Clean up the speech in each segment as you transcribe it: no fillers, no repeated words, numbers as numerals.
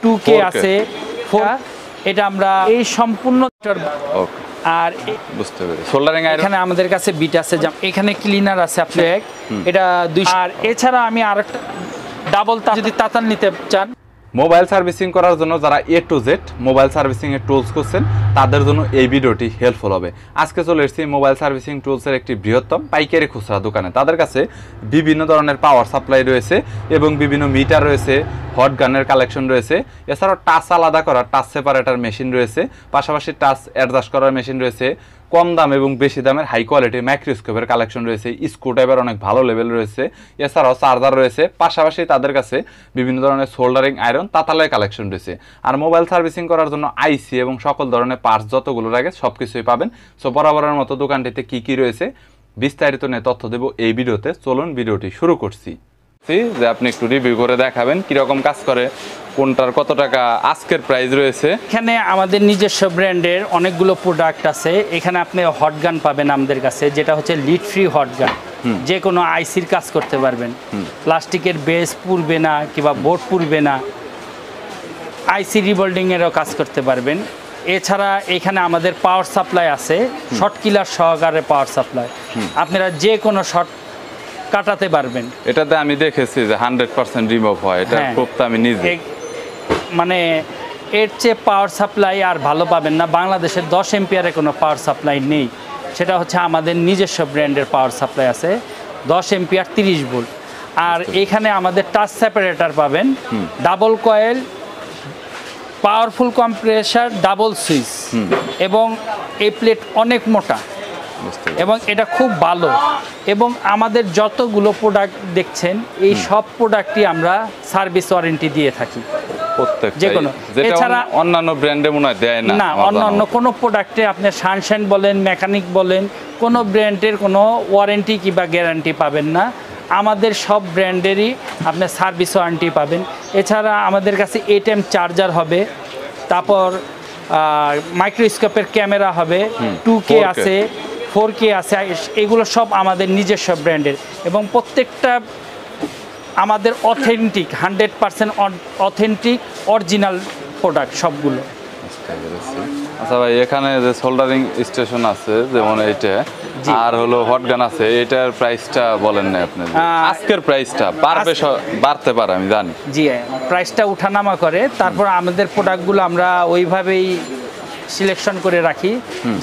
2K আছে, এটা আমরা এই সম্পূর্ণ আর বুঝতে পেরেছি। সোল্ডারিং আয়রন এখানে আমাদের কাছে বিট আছে, এখানে ক্লিনার আছে আপনার এটা 200। আর এছাড়া আমি আরেকটা ডাবল যদি তাতাল নিতে চান, মোবাইল সার্ভিসিং করার জন্য যারা A to Z mobile servicing এর টুলস করছেন তাদের জন্য এই ভিডিওটি হেল্পফুল হবে। আজকে চলে এসেছি মোবাইল সার্ভিসিং টুলসের একটি বৃহত্তম পাইকারি খুচরা দোকানে। তাদের কাছে বিভিন্ন ধরনের পাওয়ার সাপ্লাই রয়েছে এবং বিভিন্ন মিটার রয়েছে, হট গানের কালেকশন রয়েছে, এছাড়াও টাচ আলাদা করার টাচ সেপারেটার মেশিন রয়েছে, পাশাপাশি টাচ অ্যাডজাস্ট করার মেশিন রয়েছে, কম দাম এবং বেশি দামের হাই কোয়ালিটি মাইক্রোস্কোপের কালেকশন রয়েছে, স্ক্রু টাইপের অনেক ভালো লেভেল রয়েছে, এছাড়াও চার্জার রয়েছে, পাশাপাশি তাদের কাছে বিভিন্ন ধরনের সোল্ডারিং আয়রন তাতালের কালেকশন রয়েছে। আর মোবাইল সার্ভিসিং করার জন্য আইসি এবং সকল ধরনের পার্টস যতগুলো লাগে সব কিছুই পাবেন। সো বরাবরের মতো দোকানটিতে কি কি রয়েছে বিস্তারিত নিয়ে তথ্য দেবো এই ভিডিওতে। চলুন ভিডিওটি শুরু করছি। যে আপনি একটু রিভিউ করে দেখাবেন কিরকম কাজ করে, কোনটার কত টাকা আজকের প্রাইস রয়েছে। এখানে আমাদের নিজস্ব ব্র্যান্ডের অনেকগুলো প্রোডাক্ট আছে। এখানে আপনি হট গান পাবেন আমাদের কাছে, যেটা হচ্ছে লিড ফ্রি হট গান, যে কোনো আইসির কাজ করতে পারবেন। প্লাস্টিকের বেস পুড়বে না কিংবা বোর্ড পুড়বে না, আইসি রিবোল্ডিংয়েরও কাজ করতে পারবেন। এছাড়া এখানে আমাদের পাওয়ার সাপ্লাই আছে, শর্ট কিলার সহকারে পাওয়ার সাপ্লাই, আপনারা যে কোনো শর্ট কাটাতে পারবেন। এটাতে আমি দেখেছি যে 100% রিমুভ হয়, এটা প্রুফটা আমি নিজে, মানে এর চেয়ে পাওয়ার সাপ্লাই আর ভালো পাবেন না। বাংলাদেশের 10 এম্পিয়ারে কোনো পাওয়ার সাপ্লাই নেই, সেটা হচ্ছে আমাদের নিজস্ব ব্র্যান্ডের পাওয়ার সাপ্লাই আছে 10 এম্পিয়ার 30 ভোল্ট। আর এখানে আমাদের টাচ সেপারেটর পাবেন, double coil, powerful compressor, double switch, এবং এই প্লেট অনেক মোটা এবং এটা খুব ভালো। এবং আমাদের যতগুলো প্রোডাক্ট দেখছেন এই সব প্রোডাক্টই আমরা সার্ভিস ওয়ারেন্টি দিয়ে থাকি যে কোনো। এছাড়া অন্যান্য ব্র্যান্ডে মনে হয় দেয় না, অন্য কোনো প্রোডাক্টে আপনি সানশাইন বলেন, মেকানিক বলেন, কোনো ব্র্যান্ডের কোনো ওয়ারেন্টি কিংবা গ্যারান্টি পাবেন না। আমাদের সব ব্র্যান্ডেরই আপনি সার্ভিস ওয়ারেন্টি পাবেন। এছাড়া আমাদের কাছে এটিএম চার্জার হবে, তারপর মাইক্রোস্কোপের ক্যামেরা হবে, 2K আছে, 4K আছে, এগুলো সব আমাদের নিজস্ব ব্র্যান্ডের এবং প্রত্যেকটা আমাদের অথেন্টিক 100% অথেন্টিক অরিজিনাল প্রোডাক্ট সবগুলো। আচ্ছা ভাই, এখানে যে সোল্ডারিং স্টেশন আছে যেমন এইটা, আর হলো হট গান আছে, এটার প্রাইসটা বলেন না আপনি? আজকের প্রাইসটা বাড়তে পারে আমি জানি। জি, প্রাইসটা উঠানামা করে, তারপর আমাদের প্রোডাক্টগুলো আমরা ওইভাবেই সিলেকশন করে রাখি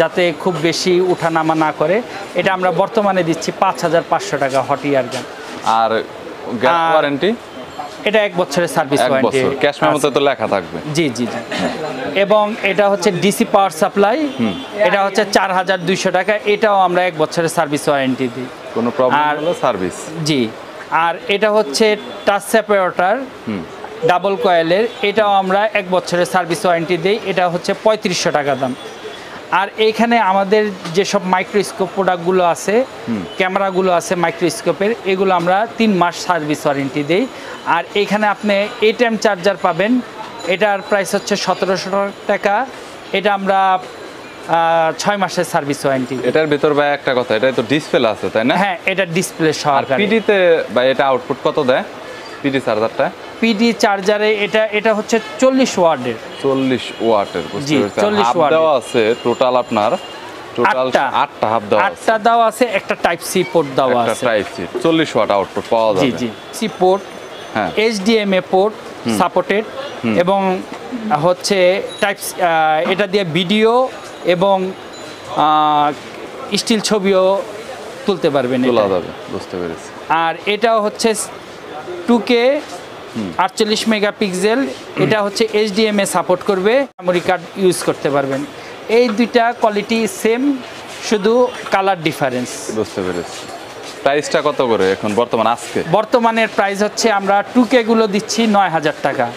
যাতে খুব বেশি উঠানামা না করে। এটা আমরা বর্তমানে দিচ্ছি 5500 টাকা হট ইয়ার গান। আর ওয়ারেন্টি? এটা 1 বছরের সার্ভিস ওয়ারেন্টি, ক্যাশ মেমোতে তো লেখা থাকবে। জি জি জি। এবং এটা হচ্ছে ডিসি পাওয়ার সাপ্লাই, এটা হচ্ছে 4200 টাকা, এটাও আমরা 1 বছরের সার্ভিস ওয়ারেন্টি দিই, কোনো প্রবলেম হলে সার্ভিস। জি। আর এটা হচ্ছে টাচ সেপারেটর ডাবল কয়েলের, এটাও আমরা 1 বছরের সার্ভিস ওয়ারেন্টি দিই, এটা হচ্ছে 3500 টাকা দাম। আর এইখানে আমাদের যেসব মাইক্রোস্কোপ প্রোডাক্টগুলো আছে, ক্যামেরাগুলো আছে মাইক্রোস্কোপের, এগুলো আমরা 3 মাস সার্ভিস ওয়ারেন্টি দিই। আর এখানে আপনি এটিএম চার্জার পাবেন, এটার প্রাইস হচ্ছে 1700 টাকা, এটা আমরা 6 মাসের সার্ভিস ওয়ারেন্টি। এটার ভিতর ভাই একটা কথা, এটা তো ডিসপ্লে আছে তাই না? হ্যাঁ, এটা ডিসপ্লে সহকারে। পিডিতে ভাই এটা আউটপুট কত দেয় পিডি চার্জারটা? পিডি চার্জারে এটা হচ্ছে 40 ওয়াটের। 40 ওয়াটের, জি 40 ওয়াট দেওয়া আছে। টোটাল আপনার 8টা হাফ দেওয়া আছে, 8টা দেওয়া আছে, একটা টাইপ সি পোর্ট দেওয়া আছে, একটা টাইপ সি 40 ওয়াট আউটপুট পাওয়া যাবে। জি জি, সি পোর্ট, হ্যাঁ, এইচডিএমআই পোর্ট সাপোর্টেড, এবং হচ্ছে টাইপ, এটা দিয়ে ভিডিও এবং স্টিল ছবিও তুলতে পারবেন, তোলা যাবে, বুঝতে পেরেছি। আর এটাও হচ্ছে 2K 48 মেগাপিক্সেল, এটা হচ্ছে এইচডিএমআই সাপোর্ট করবে, মেমোরি কার্ড ইউজ করতে পারবেন। এই দুইটা কোয়ালিটি সেম, শুধু কালার ডিফারেন্স। বুঝতে পেরেছি। প্রাইসটা কত করে এখন বর্তমান? আজকে বর্তমানের প্রাইস হচ্ছে আমরা 2K গুলো দিচ্ছি 9000 টাকা,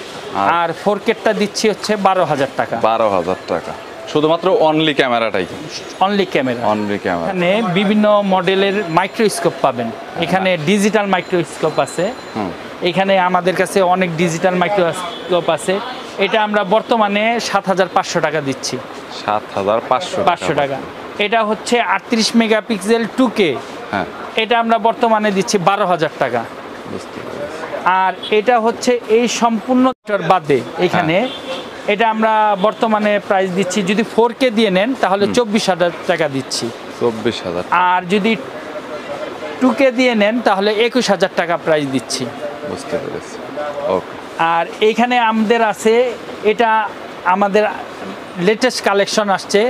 আর 4K-টা দিচ্ছি হচ্ছে 12000 টাকা। 12000 টাকা শুধুমাত্র অনলি ক্যামেরাটাই? Only camera, only camera. এখানে বিভিন্ন মডেলের মাইক্রোস্কোপ পাবেন, এখানে ডিজিটাল মাইক্রোস্কোপ আছে, এখানে আমাদের কাছে অনেক ডিজিটাল মাইক্রোস্কোপ আছে। এটা আমরা বর্তমানে 7500 টাকা দিচ্ছি। 7500 টাকা। এটা হচ্ছে 38 মেগাপিক্সেল 2K, হ্যাঁ, এটা আমরা বর্তমানে দিচ্ছি 12000 টাকা। আর এটা হচ্ছে এই সম্পূর্ণ বাদে এখানে এটা আমরা বর্তমানে প্রাইস দিচ্ছি, যদি 4K দিয়ে নেন তাহলে 24,000 টাকা দিচ্ছি। 24,000। আর যদি 2K দিয়ে নেন তাহলে 21,000 টাকা প্রাইস দিচ্ছি। বুঝতে পেরেছি, ওকে। আর এইখানে আমাদের আছে, এটা আমাদের লেটেস্ট কালেকশন আসছে।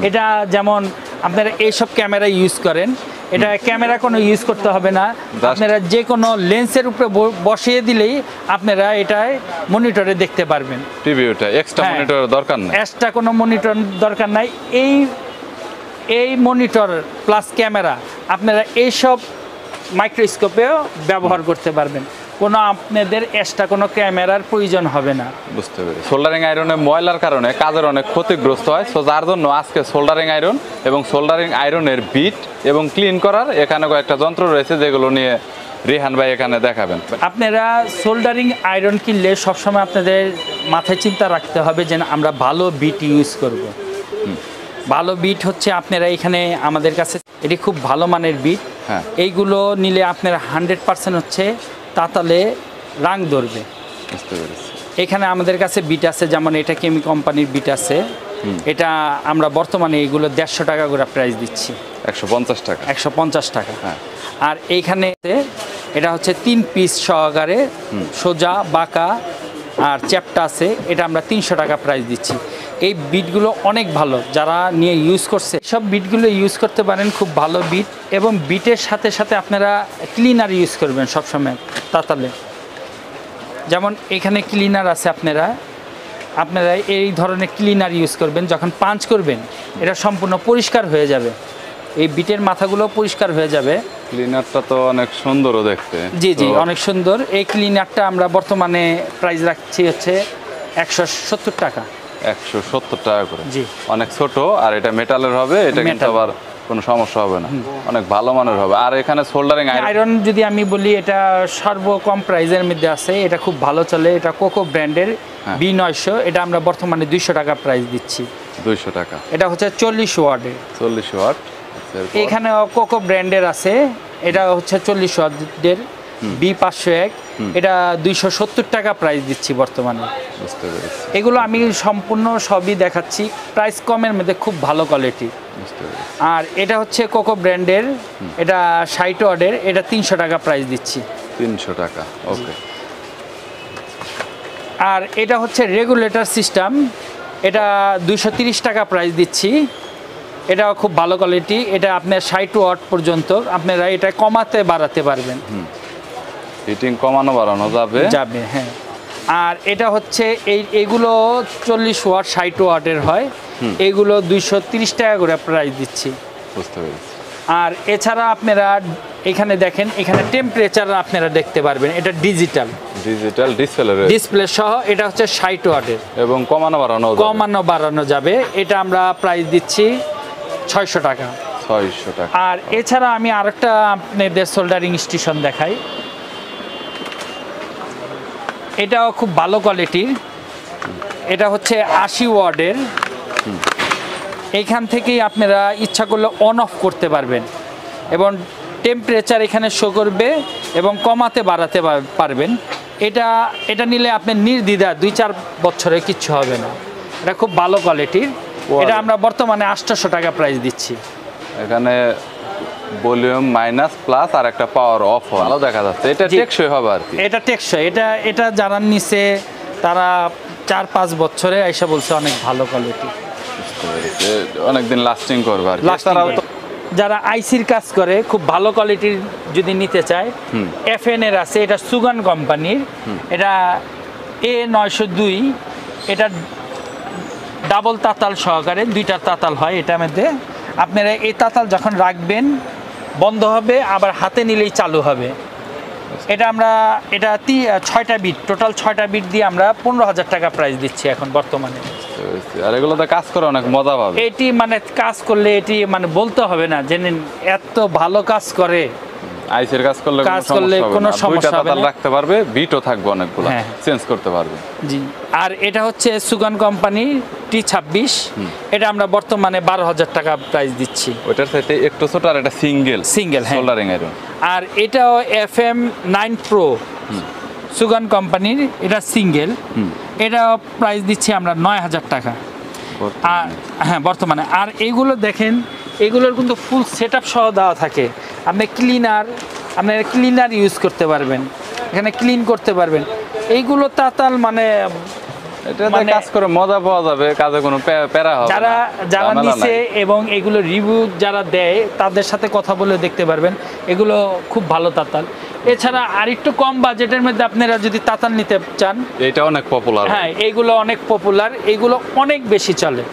এটা যেমন আপনারা এইসব ক্যামেরা ইউজ করেন, এটা ক্যামেরা কোনো ইউজ করতে হবে না, আপনারা যে কোনো লেন্সের উপরে বসিয়ে দিলেই আপনারা এটায় মনিটরে দেখতে পারবেন। প্রিভিউটা এক্সট্রা মনিটর দরকার নেই, এক্সট্রা কোনো মনিটর দরকার নাই। এই মনিটর প্লাস ক্যামেরা আপনারা এইসব মাইক্রোস্কোপেও ব্যবহার করতে পারবেন, কোনো আপনাদের এক্সট্রা কোনো ক্যামেরার প্রয়োজন হবে না। বুঝতে পেরেছি। সোল্ডারিং আয়রনে ময়লার কারণে কাজের অনেক ক্ষতিগ্রস্ত হয়, সো যার জন্য আজকে সোল্ডারিং আয়রন এবং সোল্ডারিং আয়রনের বিট এবং ক্লিন করার এখানে কয়েকটা যন্ত্র রয়েছে যেগুলো নিয়ে রিহান ভাই এখানে দেখাবেন। আপনারা সোল্ডারিং আয়রন কিনলে সবসময় আপনাদের মাথায় চিন্তা রাখতে হবে যে আমরা ভালো বিট ইউজ করব। ভালো বিট হচ্ছে আপনারা এখানে আমাদের কাছে এটি খুব ভালো মানের বিট, এইগুলো নিলে আপনারা 100% হচ্ছে তাতালে রাং ধরবে। বুঝতে পেরেছি। এখানে আমাদের কাছে বিট আছে, যেমন এটা কেমি কোম্পানির বিট আছে, এটা আমরা বর্তমানে এইগুলো 150 টাকা করে প্রাইস দিচ্ছি। 150 টাকা। 150 টাকা। আর এইখানে এটা হচ্ছে 3 পিস সহকারে সোজা বাঁকা আর চ্যাপটা আছে, এটা আমরা 300 টাকা প্রাইস দিচ্ছি। এই বিটগুলো অনেক ভালো, যারা নিয়ে ইউজ করছে সব বিটগুলো ইউজ করতে পারেন, খুব ভালো বিট। এবং বিটের সাথে সাথে আপনারা ক্লিনার ইউজ করবেন সবসময় তাতালে, যেমন এখানে ক্লিনার আছে, আপনারা এই ধরনের ক্লিনার ইউজ করবেন। যখন পাঞ্চ করবেন এটা সম্পূর্ণ পরিষ্কার হয়ে যাবে, এই বিটের মাথাগুলো পরিষ্কার হয়ে যাবে। ক্লিনারটা তো অনেক সুন্দরও দেখতে। জি জি, অনেক সুন্দর। এই ক্লিনারটা আমরা বর্তমানে প্রাইস রাখছি হচ্ছে 170 টাকা। 170 টাকা করে। জি, অনেক ছোট, আর এটা মেটালের হবে, এটা কিন্তু আবার কোনো সমস্যা হবে না, অনেক ভালো মানের হবে। আর এখানে সোল্ডারিং আয়রন যদি আমি বলি, এটা সর্বকম প্রাইজের মধ্যে আছে, এটা খুব ভালো চলে, এটা কোকো ব্র্যান্ডের B900, এটা আমরা বর্তমানে 200 টাকা প্রাইস দিচ্ছি। 200 টাকা। এটা হচ্ছে 40 ওয়াটের। 40 ওয়াট। এখানে কোকো ব্র্যান্ডের আছে, এটা হচ্ছে 40 ওয়াটের B501, এটা 270 টাকা প্রাইস দিচ্ছি বর্তমানে। বুঝতে পেরেছি। এগুলো আমি সম্পূর্ণ সবই দেখাচ্ছি, প্রাইস কমের মধ্যে, খুব ভালো কোয়ালিটি। বুঝতে পেরেছি। আর এটা হচ্ছে কোকো ব্র্যান্ডের, এটা 60 ওয়াটের, এটা 300 টাকা প্রাইস দিচ্ছি। 300 টাকা, ওকে। আর এটা হচ্ছে রেগুলেটর সিস্টেম, এটা 230 টাকা প্রাইস দিচ্ছি। এটা খুব ভালো কোয়ালিটি, এটা আপনার 60 ওয়াট পর্যন্ত আপনারা এটা কমাতে বাড়াতে পারবেন। হিটিং কমানো বাড়ানো যাবে। হ্যাঁ। আর এটা হচ্ছে এইগুলো 40 ওয়াট 60 ওয়াটের হয়, এইগুলো 230 টাকা করে প্রাইস দিচ্ছি। বুঝতে পেরেছি। আর এছাড়া আপনারা এখানে দেখেন, এখানে টেম্পারেচার আপনারা দেখতে পারবেন, এটা ডিজিটাল ডিসপ্লে সহ, এটা হচ্ছে 60 ওয়াটের এবং কমানো বাড়ানো যাবে। এটা আমরা প্রাইস দিচ্ছি 600 টাকা। 600 টাকা। আর এছাড়া আমি আরেকটা আপনাদের সোল্ডারিং স্টেশন দেখাই, এটাও খুব ভালো কোয়ালিটির, এটা হচ্ছে 80 ওয়াটের। এইখান থেকেই আপনারা ইচ্ছা করলে অন অফ করতে পারবেন এবং টেম্পারেচার এখানে শো করবে এবং কমাতে বাড়াতে পারবেন। এটা নিলে আপনি নির্দ্বিধা 2-4 বছরে কিচ্ছু হবে না, এটা খুব ভালো কোয়ালিটির। এটা আমরা বর্তমানে 800 টাকা প্রাইস দিচ্ছি। এখানে ভলিউম মাইনাস প্লাস আর একটা পাওয়ার অফ ভালো দেখা যাচ্ছে, এটা টেকসই হবে আর কি। এটা টেকসই, এটা যারা নিছে তারা 4-5 বছরে এসে বলছে অনেক ভালো কোয়ালিটি, অনেকদিন লাস্টিং করবে আর কি। যারা আইসির কাজ করে খুব ভালো কোয়ালিটির যদি নিতে চায়, FN এর আছে, এটা সুগান কোম্পানির, এটা A902, এটা ডাবল তাতাল সহকারে, 2টা তাতাল হয় এটার মধ্যে। আপনারা এই তাতাল যখন রাখবেন বন্ধ হবে, আবার হাতে নিলেই চালু হবে। এটা 6টা বিট, টোটাল 6টা বিট দিয়ে আমরা 15,000 টাকা প্রাইস দিচ্ছি এখন বর্তমানে। আর এগুলোতে কাজ করে অনেক মজা পাবে। এটি মানে কাজ করলে এটি মানে বলতে হবে না যে এত ভালো কাজ করে। আইসের কাজ করলে কোনো সমস্যা হবে না, রাখতে পারবে, বিটও থাকবে অনেকগুলো, চেঞ্জ করতে পারবে। জি। আর এটা হচ্ছে সুগান কোম্পানি T26, এটা আমরা বর্তমানে 12,000 টাকা প্রাইস দিচ্ছি। ওটার সাথে একটু ছোট, আর এটা সিঙ্গেল সোল্ডারিং আয়রন। আর এটাও FM9 Pro, সুগান কোম্পানির, এটা সিঙ্গেল। এটা প্রাইস দিচ্ছি আমরা 9,000 টাকা। আর হ্যাঁ বর্তমানে। আর এইগুলো দেখেন, এগুলোর কিন্তু ফুল সেট আপ সহ দেওয়া থাকে। আপনি ক্লিনার ইউজ করতে পারবেন, এখানে ক্লিন করতে পারবেন। এইগুলো তাতাল মানে এটাতে কাজ করে মজা পাওয়া যাবে, কাজে কোনো প্যারা হবে না, যারা নিছে এবং এগুলো রিভিউ যারা দেয় তাদের সাথে কথা বলে দেখতে পারবেন, এগুলো খুব ভালো তাতাল। এছাড়া আরেকটু কম বাজেটের মধ্যে আপনারা যদি তাতাল নিতে চান, এটা অনেক পপুলার। হ্যাঁ এইগুলো অনেক পপুলার, এগুলো অনেক বেশি চলে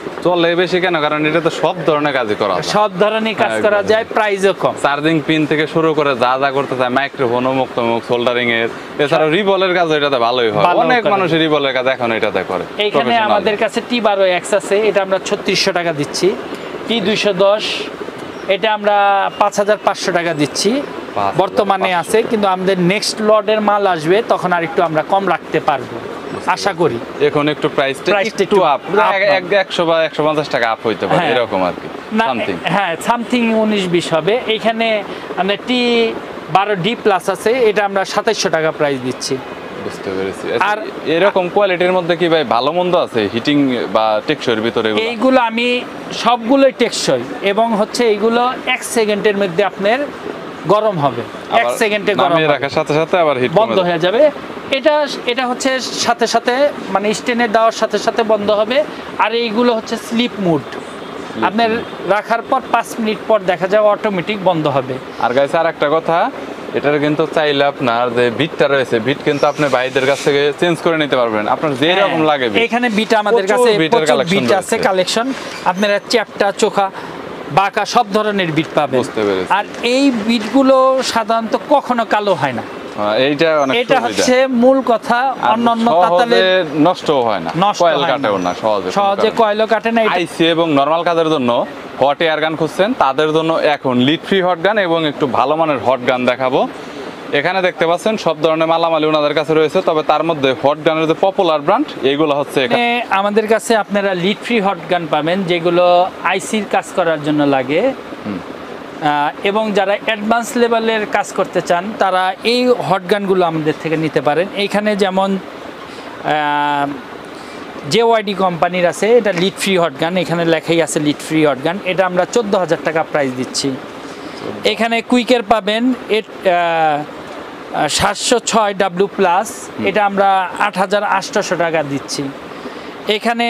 বেশি কেন, কারণ এটা তো সব ধরনের কাজই করা যায়, সব ধরনের কাজ করা যায়, প্রাইসও কম। চার্জিং পিন থেকে শুরু করে যা যা করতে চায়, মাইক্রোফোনও মুক্ত সোল্ডারিং এর, এছাড়া রিবলের কাজ এটাতে ভালোই হয়, অনেক মানুষ রিবলের কাজ এখন এটাতে করে। এইখানে আমাদের কাছে T12X আছে, এটা আমরা 3600 টাকা দিচ্ছি। T210 এটা আমরা 5500 টাকা দিচ্ছি বর্তমানে আছে, কিন্তু আমাদের নেক্সট লটের মাল আসবে তখন আর একটু আমরা কম রাখতে পারবো আশা করি। এখন একটু প্রাইসটা একটু আপ, 100 বা 150 টাকা আপ হইতে পারে এরকম আর কি, সামথিং। হ্যাঁ সামথিং 19-20 হবে। এখানে আমাদের T12D প্লাস আছে, এটা আমরা 2700 টাকা প্রাইস দিচ্ছি। বুঝতে পেরেছি। আর এরকম কোয়ালিটির মধ্যে কি ভাই ভালো মন্দ আছে হিটিং বা টেকসইয়ের ভিতরে? এইগুলো আমি সবগুলোই টেকসই, এবং হচ্ছে এইগুলো 1 সেকেন্ডের মধ্যে আপনার গরম হবে, 1 সেকেন্ডে গরম রাখার সাথে সাথে আবার হিট বন্ধ হয়ে যাবে। এটা হচ্ছে সাথে সাথে মানে স্টেনে দেওয়ার সাথে সাথে বন্ধ হবে। আর এইগুলো হচ্ছে স্লিপ মুড, আপনার রাখার পর 5 মিনিট পর দেখা যায় অটোমেটিক বন্ধ হবে। আর গাইস আর একটা কথা, এটার কিন্তু চাইলে আপনার যে বিটটা রয়েছে, বিট কিন্তু আপনি ভাইদের কাছ থেকে চেঞ্জ করে নিতে পারবেন, আপনার যে রকম লাগে। এখানে বিট আমাদের কাছে বিট আছে কালেকশন, আপনারা চ্যাপটা, চোখা, বাঁকা সব ধরনের বিট পাবেন। আর এই বিটগুলো সাধারণত কখনো কালো হয় না, এটা হচ্ছে মূল কথা। অন্যান্য তাতালে নষ্ট হয় না, কয়েল কাটেও না, সহজে কয়েল কাটে না। আইসি এবং নরমাল কাজের জন্য হট এয়ার গান খুঁজছেন তাদের জন্য এখন লিড ফ্রি হট গান এবং একটু ভালো মানের হট গান দেখাবো। এখানে দেখতে পাচ্ছেন সব ধরনের মালামালি ওনাদের কাছে রয়েছে, তবে তার মধ্যে হট গানের যে পপুলার ব্র্যান্ড এইগুলো হচ্ছে আমাদের কাছে আপনারা লিড ফ্রি হট গান পাবেন, যেগুলো আইসির কাজ করার জন্য লাগে। এবং যারা অ্যাডভান্স লেভেলের কাজ করতে চান তারা এই হট গানগুলো আমাদের থেকে নিতে পারেন। এইখানে যেমন JYD কোম্পানির আছে, এটা লিড ফ্রি হট গান, এখানে লেখাই আছে লিড ফ্রি হট গান, এটা আমরা 14,000 টাকা প্রাইস দিচ্ছি। এখানে কুইকের পাবেন 706W প্লাস, এটা আমরা 8,800 টাকা দিচ্ছি। এখানে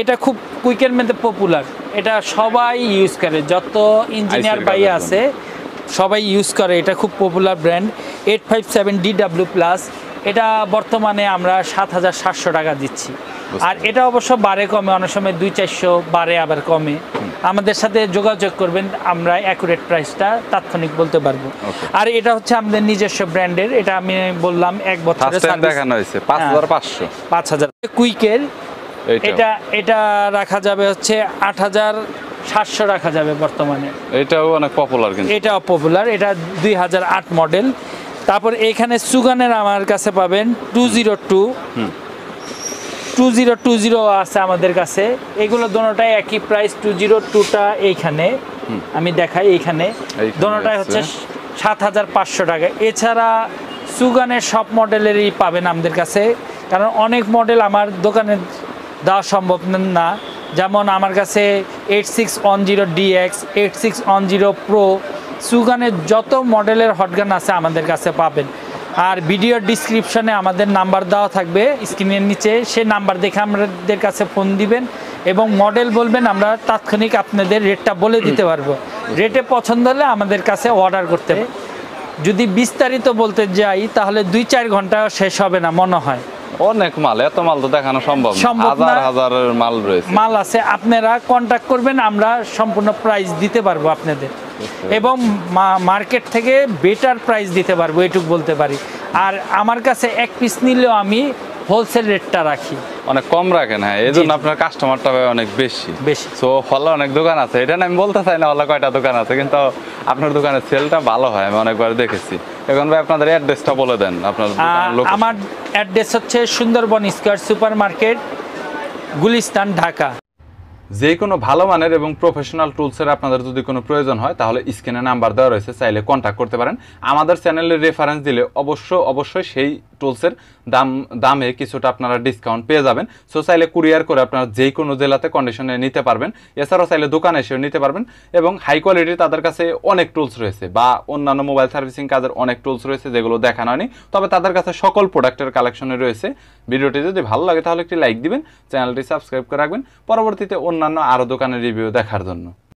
এটা খুব কুইকের মধ্যে পপুলার, এটা সবাই ইউজ করে, যত ইঞ্জিনিয়ার ভাই আছে সবাই ইউজ করে, এটা খুব পপুলার ব্র্যান্ড। 857DW প্লাস, এটা বর্তমানে আমরা 7,700 টাকা দিচ্ছি। আর এটা অবশ্য বাড়ে কমে, অনেক সময় 200-400 বাড়ে আবার কমে। আমাদের সাথে যোগাযোগ করবেন, আমরা অ্যাকুরেট প্রাইসটা তাৎক্ষণিক বলতে পারবো। আর এটা হচ্ছে আমাদের নিজস্ব ব্র্যান্ডের, এটা আমি বললাম 1 বছরের সার্ভিস দেখানো হয়েছে 5,500 কুইকের। এটা রাখা যাবে হচ্ছে 8,700 রাখা যাবে বর্তমানে। এটাও অনেক পপুলার, কিন্তু এটাও পপুলার, এটা 2008 মডেল। তারপর এখানে সুগানের আমার কাছে পাবেন 2020 আছে আমাদের কাছে। এগুলো দোনোটাই একই প্রাইস, 2002টা এইখানে আমি দেখাই, এইখানে দোনোটাই হচ্ছে 7,500 টাকা। এছাড়া সুগানের সব মডেলেরই পাবেন আমাদের কাছে, কারণ অনেক মডেল আমার দোকানে দেওয়া সম্ভব না। যেমন আমার কাছে 8610DX, 8610 Pro, সুগানের যত মডেলের হটগান আছে আমাদের কাছে পাবেন। আর ভিডিওর ডিসক্রিপশনে আমাদের নাম্বার দেওয়া থাকবে স্ক্রিনের নিচে, সে নাম্বার দেখে আমাদের কাছে ফোন দিবেন এবং মডেল বলবেন, আমরা তাৎক্ষণিক আপনাদের রেটটা বলে দিতে পারবো। রেটে পছন্দ হলে আমাদের কাছে অর্ডার করতে হবে। যদি বিস্তারিত বলতে যাই তাহলে 2-4 ঘন্টা শেষ হবে না মনে হয়, অনেক মাল, এত মাল তো দেখানো সম্ভব না, হাজার মাল রয়েছে, মাল আছে। আপনারা কন্ট্যাক্ট করবেন, আমরা সম্পূর্ণ প্রাইস দিতে পারবো আপনাদের, এবং মার্কেট থেকে বেটার প্রাইস দিতে পারবো, এটুকু বলতে পারি। আর আমার কাছে এক পিস নিলেও আমি হোলসেল রেটটা রাখি, অনেক কম রাখেন। হ্যাঁ, এই জন্য আপনার কাস্টমারটা অনেক বেশি। সো হলে অনেক দোকান আছে, এটা আমি বলতে চাই না হলে কয়টা দোকান আছে, কিন্তু আপনার দোকানের সেলটা ভালো হয়, আমি অনেকবার দেখেছি। এখন ভাই আপনাদের অ্যাড্রেসটা বলে দেন। আপনার আমার অ্যাড্রেস হচ্ছে Sundarban square super market, Gulistan, Dhaka. যে কোনো ভালো মানের এবং প্রফেশনাল টুলসের আপনাদের যদি কোনো প্রয়োজন হয় তাহলে স্ক্রিনে নাম্বার দেওয়া রয়েছে, চাইলে কন্ট্যাক্ট করতে পারেন। আমাদের চ্যানেলের রেফারেন্স দিলে অবশ্যই সেই টুলসের দামে কিছুটা আপনারা ডিসকাউন্ট পেয়ে যাবেন। সো চাইলে কুরিয়ার করে আপনারা যে কোনো জেলাতে কন্ডিশনে নিতে পারবেন। এছাড়াও চাইলে দোকানে এসেও নিতে পারবেন এবং হাই কোয়ালিটির তাদের কাছে অনেক টুলস রয়েছে বা অন্যান্য মোবাইল সার্ভিসিং কাজের অনেক টুলস রয়েছে যেগুলো দেখানো হয়নি, তবে তাদের কাছে সকল প্রোডাক্টের কালেকশনে রয়েছে। ভিডিওটি যদি ভালো লাগে তাহলে একটি লাইক দিবেন, চ্যানেলটি সাবস্ক্রাইব করে রাখবেন পরবর্তীতে অন্যান্য আরও দোকানের রিভিউ দেখার জন্য।